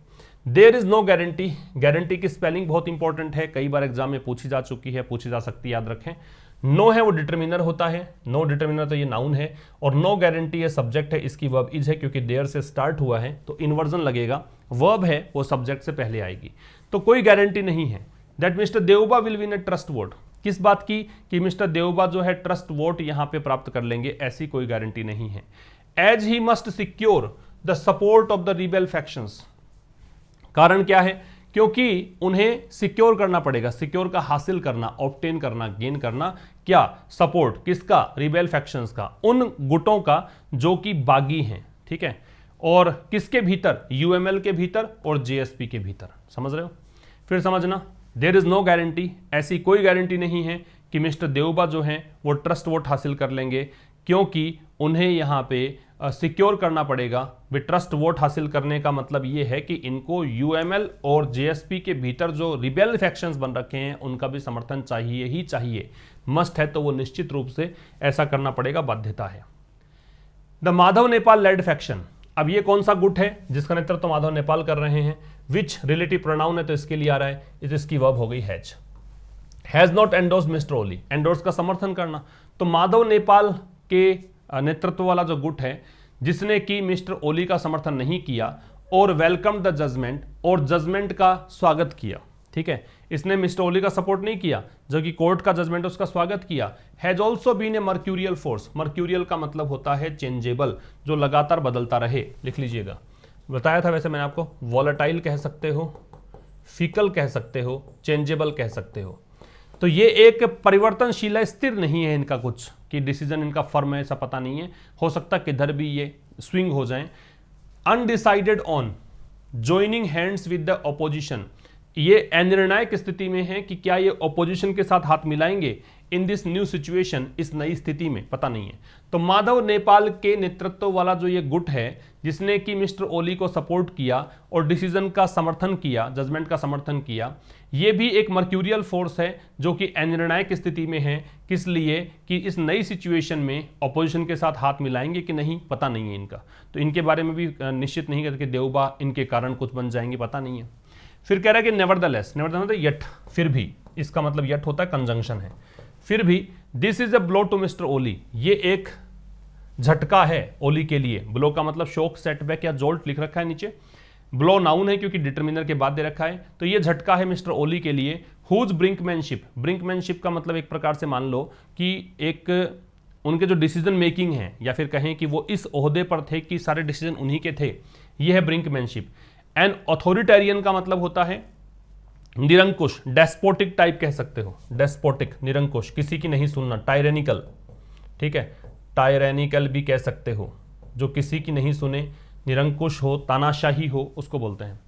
S1: There is no guarantee, guarantee की स्पेलिंग बहुत इंपॉर्टेंट है, कई बार एग्जाम में पूछी जा चुकी है, पूछी जा सकती है, याद रखें। नो है वो डिटर्मिनर होता है, नो डिटर्मिनर तो ये नाउन है, और नो गारंटी है सब्जेक्ट है, इसकी वर्ब इज है, क्योंकि देयर से स्टार्ट हुआ है तो इन्वर्जन लगेगा, वर्ब है वो सब्जेक्ट से पहले आएगी, तो कोई गारंटी नहीं है that mister Deuba will win a trust vote. किस बात की, कि मिस्टर देवबा जो है ट्रस्ट वोट यहां पे प्राप्त कर लेंगे, ऐसी कोई गारंटी नहीं है। As he must secure the support of the rebel factions, कारण क्या है, क्योंकि उन्हें सिक्योर करना पड़ेगा, सिक्योर का हासिल करना, ऑब्टेन करना, गेन करना, क्या, सपोर्ट, किसका, रिबेल फैक्शंस का, उन गुटों का जो कि बागी हैं, ठीक है, और किसके भीतर, यूएमएल के भीतर और जेएसपी के भीतर, समझ रहे हो। फिर समझना, देयर इज नो गारंटी, ऐसी कोई गारंटी नहीं है कि मिस्टर देवबा जो हैं वो ट्रस्ट वोट हासिल कर लेंगे, क्योंकि उन्हें यहां पे सिक्योर करना पड़ेगा। वे ट्रस्ट वोट हासिल करने का मतलब ये है कि इनको यूएमएल और जेएसपी के भीतर जो रिबेल फैक्शंस बन रखे हैं उनका भी समर्थन चाहिए ही चाहिए, मस्ट है, तो वो निश्चित रूप से ऐसा करना पड़ेगा, बाध्यता है। The Madhav Nepal led faction, अब ये कौन सा गुट है जिसका नेतृत्व माधव नेपाल कर रहे हैं, विच रिलेटिव प्रोनाउन है तो इसके लिए आ रहा है, इसकी वर्ब हो गई has not endorse mister Oli, endorse का समर्थन करना। तो माधव नेपाल के नेतृत्व वाला जो गुट है जिसने कि मिस्टर ओली का समर्थन नहीं किया, और वेलकम द जजमेंट, और जजमेंट का स्वागत किया, ठीक है, इसने मिस्टर ओली का सपोर्ट नहीं किया, जो कि कोर्ट का जजमेंट उसका स्वागत किया। Has also been a mercurial force, mercurial का मतलब होता है चेंजेबल, जो लगातार बदलता रहे, लिख लीजिएगा, बताया था वैसे मैंने आपको, वॉलेटाइल कह सकते हो, फिकल कह सकते हो, चेंजेबल कह सकते हो। तो ये एक परिवर्तनशील है, स्थिर नहीं है इनका कुछ कि डिसीजन इनका फर्म है, ऐसा पता नहीं है, हो सकता किधर भी ये स्विंग हो जाएं। Undecided on joining hands with the opposition, ये अनिर्णायक स्थिति में है कि क्या ये ऑपोजिशन के साथ हाथ मिलाएंगे इन दिस न्यू सिचुएशन, इस नई स्थिति में, पता नहीं है। तो माधव नेपाल के नेतृत्व वाला जो ये गुट है जिसने कि मिस्टर ओली को सपोर्ट किया और डिसीजन का समर्थन किया, जजमेंट का समर्थन किया, ये भी एक मर्क्यूरियल फोर्स है जो कि अनिर्णायक स्थिति में है। किस लिए कि इस नई सिचुएशन में ऑपोजिशन के साथ हाथ मिलाएंगे कि नहीं, पता नहीं है इनका। तो इनके बारे में भी निश्चित नहीं करते कि देवबा इनके कारण कुछ बन जाएंगे, पता नहीं है। फिर कह रहा है कि नेवरदलेस, नेवरदलेस मतलब यट, फिर भी, इसका मतलब यट होता है कंजंक्शन है, फिर भी। This is a blow to mister Oli, ये एक झटका है ओली के लिए। ब्लो का मतलब शॉक, सेटबैक या जोल्ट लिख रखा है नीचे। ब्लो नाउन है क्योंकि डिटर्मिनर के बाद दे रखा है। तो ये झटका है मिस्टर ओली के लिए। हुज ब्रिंकमैनशिप, ब्रिंकमैनशिप का मतलब एक प्रकार से मान लो कि एक उनके जो डिसीजन मेकिंग है, या फिर कहें कि वो इस ओहदे पर थे कि सारे डिसीजन उन्हीं के थे, ये है ब्रिंकमैनशिप। एंड ऑथोरिटेरियन का मतलब होता है निरंकुश, डेस्पोटिक टाइप कह सकते हो, डेस्पोटिक, निरंकुश, किसी की नहीं सुनना, टायरेनिकल, ठीक है, टायरेनिकल भी कह सकते हो, जो किसी की नहीं सुने, निरंकुश हो, तानाशाही हो, उसको बोलते हैं।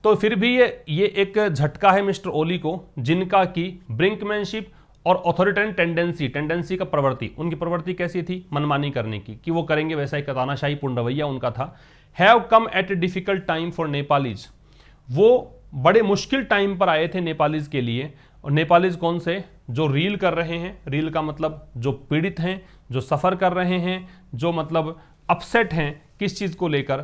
S1: तो फिर भी ये एक झटका है मिस्टर ओली को, जिनका की ब्रिंकमैनशिप और ऑथोरिटेरियन टेंडेंसी, टेंडेंसी का प्रवृत्ति, उनकी प्रवृत्ति कैसी थी, मनमानी करने की, कि वो करेंगे वैसा ही, तानाशाही पूर्ण रवैया उनका था। Have come at a difficult time for Nepalese, वो बड़े मुश्किल टाइम पर आए थे नेपालीज के लिए। और नेपालीज कौन से, जो रील कर रहे हैं, रील का मतलब जो पीड़ित हैं, जो सफ़र कर रहे हैं, जो मतलब अपसेट हैं, किस चीज़ को लेकर,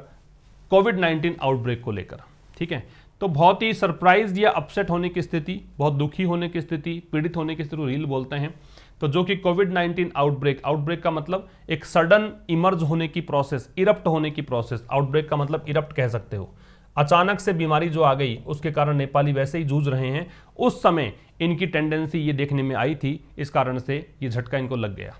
S1: कोविड-19 आउटब्रेक को लेकर, ठीक है। तो बहुत ही सरप्राइज या अपसेट होने की स्थिति, बहुत दुखी होने की स्थिति, पीड़ित होने की स्थिति रील बोलते हैं। तो जो कि कोविड-19 आउटब्रेक, आउटब्रेक का मतलब एक सडन इमर्ज होने की प्रोसेस, इरप्ट होने की प्रोसेस, आउटब्रेक का मतलब इरप्ट कह सकते हो। अचानक से बीमारी जो आ गई उसके कारण नेपाली वैसे ही जूझ रहे हैं, उस समय इनकी टेंडेंसी ये देखने में आई थी, इस कारण से ये झटका इनको लग गया।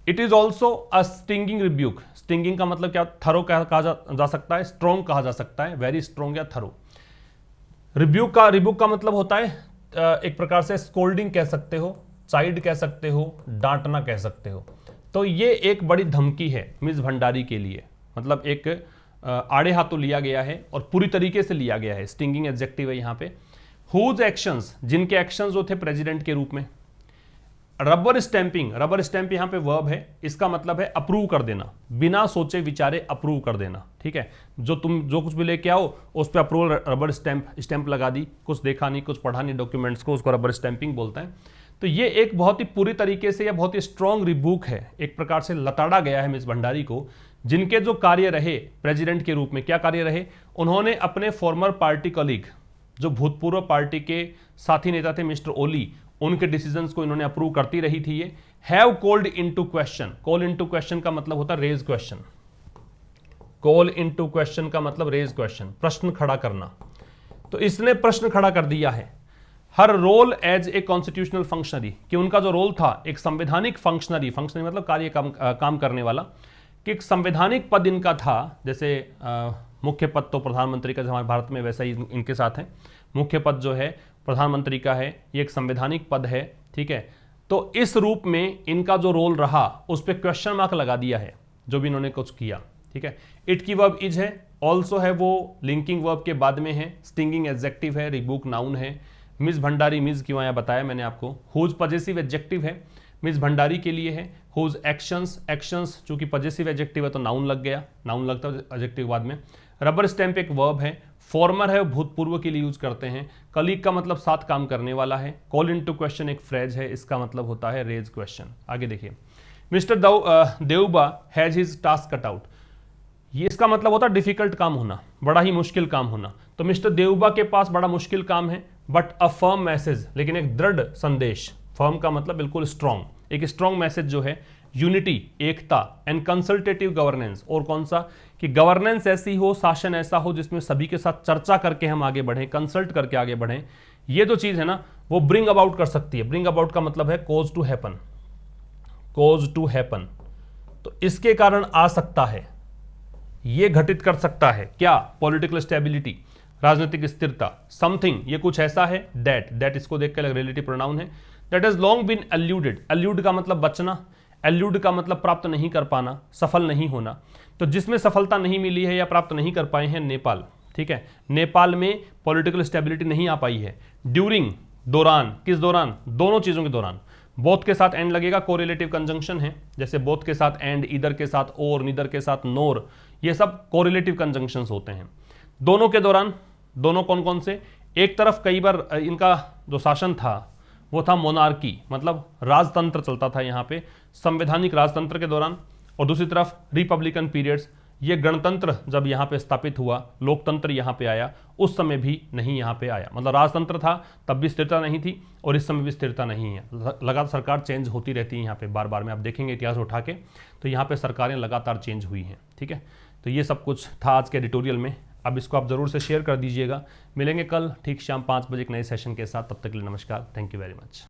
S1: It is also a stinging rebuke, stinging का मतलब क्या, थरो कहा जा सकता है, स्ट्रॉन्ग कहा जा सकता है, वेरी स्ट्रॉन्ग या थरो। रिब्यूक का मतलब होता है एक प्रकार से स्कोल्डिंग कह सकते हो, चाइल्ड कह सकते हो, डांटना कह सकते हो। तो ये एक बड़ी धमकी है मिस भंडारी के लिए, मतलब एक आड़े हाथों लिया गया है और पूरी तरीके से लिया गया है, स्टिंगिंग एडजेक्टिव है यहाँ पे। हुज एक्शंस, जिनके एक्शंस जो थे प्रेसिडेंट के रूप में। रबर स्टैंपिंग, रबर स्टैंप यहाँ पे वर्ब है, इसका मतलब है अप्रूव कर देना, बिना सोचे विचारे अप्रूव कर देना, ठीक है। जो तुम जो कुछ भी लेके आओ उस पर अप्रूवल, रबर स्टैंप लगा दी, कुछ देखा नहीं, कुछ पढ़ा नहीं डॉक्यूमेंट्स को, उसको रबर स्टैंपिंग बोलते हैं। तो ये एक बहुत ही पूरी तरीके से या बहुत ही स्ट्रॉन्ग रिबूक है, एक प्रकार से लताड़ा गया है मिस भंडारी को, जिनके जो कार्य रहे प्रेसिडेंट के रूप में। क्या कार्य रहे, उन्होंने अपने फॉर्मर पार्टी कलीग, जो भूतपूर्व पार्टी के साथी नेता थे मिस्टर ओली, उनके डिसीजंस को इन्होंने अप्रूव करती रही थी। ये have called into question, call into question का मतलब होता है raise question, call into question का मतलब रेज क्वेश्चन, प्रश्न खड़ा करना। तो इसने प्रश्न खड़ा कर दिया है। Her role as a constitutional functionary, कि उनका जो रोल था एक संवैधानिक फंक्शनरी, फंक्शनरी मतलब कार्य काम करने वाला, कि एक संवैधानिक पद इनका था। जैसे मुख्य पद तो प्रधानमंत्री का हमारे भारत में वैसा ही इनके साथ है, मुख्य पद जो है प्रधानमंत्री का है, ये एक संवैधानिक पद है, ठीक है। तो इस रूप में इनका जो रोल रहा उस पर क्वेश्चन मार्क लगा दिया है, जो भी इन्होंने कुछ किया, ठीक है। इट की वर्ब इज है, ऑल्सो है वो लिंकिंग वर्ब के बाद में है, स्टिंगिंग एडजेक्टिव है, रिबूक नाउन है। मिस भंडारी, मिस क्यों आया बताया मैंने आपको। हुज पजेसिव एडजेक्टिव है, मिस भंडारी के लिए है। हुज एक्शंस, एक्शंस चूंकि पजेसिव एडजेक्टिव है तो नाउन लग गया, नाउन लगता है एडजेक्टिव बाद में। रबर स्टैंप एक वर्ब है, फॉर्मर है, भूतपूर्व के लिए यूज करते हैं। कलीग का मतलब साथ काम करने वाला है। कॉल इनटू क्वेश्चन एक फ्रेज है, इसका मतलब होता है रेज क्वेश्चन। आगे देखिए, mister Deuba has his task cut out, ये इसका मतलब होता है डिफिकल्ट काम होना, बड़ा ही मुश्किल काम होना। तो मिस्टर देवबा के पास बड़ा मुश्किल काम है, बट अ फर्म मैसेज, लेकिन एक दृढ़ संदेश, फर्म का मतलब बिल्कुल स्ट्रॉन्ग, एक स्ट्रॉन्ग मैसेज जो है, unity Ekta, and consultative governance, और कौन सा, कि गवर्नेंस ऐसी हो, शासन ऐसा हो जिसमें सभी के साथ चर्चा करके हम आगे बढ़ें, कंसल्ट करके आगे बढ़ें। ये जो चीज है ना वो ब्रिंग अबाउट कर सकती है। ब्रिंग अबाउट का मतलब है cause to happen, cause to happen, तो इसके कारण आ सकता है, ये घटित कर सकता है क्या, पॉलिटिकल स्टेबिलिटी। राजनीतिक स्थिरता, समथिंग ये कुछ ऐसा है, दैट इसको देख के रिलेटिव प्रोनाउन है, that is long been eluded, elude का मतलब बचना, एल्यूड का मतलब प्राप्त नहीं कर पाना, सफल नहीं होना। तो जिसमें सफलता नहीं मिली है या प्राप्त नहीं कर पाए हैं नेपाल, ठीक है, नेपाल में पॉलिटिकल स्टेबिलिटी नहीं आ पाई है। ड्यूरिंग, दौरान, किस दौरान, दोनों चीजों के दौरान। बोथ के साथ एंड लगेगा, कोरिलेटिव कंजंक्शन है, जैसे बोथ के साथ एंड, इधर के साथ और, निदर के साथ नोर, ये सब कोरिलेटिव कंजंक्शंस होते हैं। दोनों के दौरान, दोनों कौन कौन से, एक तरफ कई बार इनका जो शासन था वो था मोनार्की, मतलब राजतंत्र चलता था यहाँ पे, संवैधानिक राजतंत्र के दौरान, और दूसरी तरफ रिपब्लिकन पीरियड्स, ये गणतंत्र जब यहाँ पे स्थापित हुआ, लोकतंत्र यहाँ पे आया, उस समय भी नहीं यहाँ पे आया। मतलब राजतंत्र था तब भी स्थिरता नहीं थी और इस समय भी स्थिरता नहीं है। लगातार सरकार चेंज होती रहती है यहाँ पे, बार बार में आप देखेंगे इतिहास उठा के, तो यहाँ पे सरकारें लगातार चेंज हुई हैं, ठीक है। तो ये सब कुछ था आज के एडिटोरियल में। अब इसको आप ज़रूर से शेयर कर दीजिएगा। मिलेंगे कल ठीक शाम 5 बजे एक नए सेशन के साथ, तब तक के लिए नमस्कार, थैंक यू वेरी मच।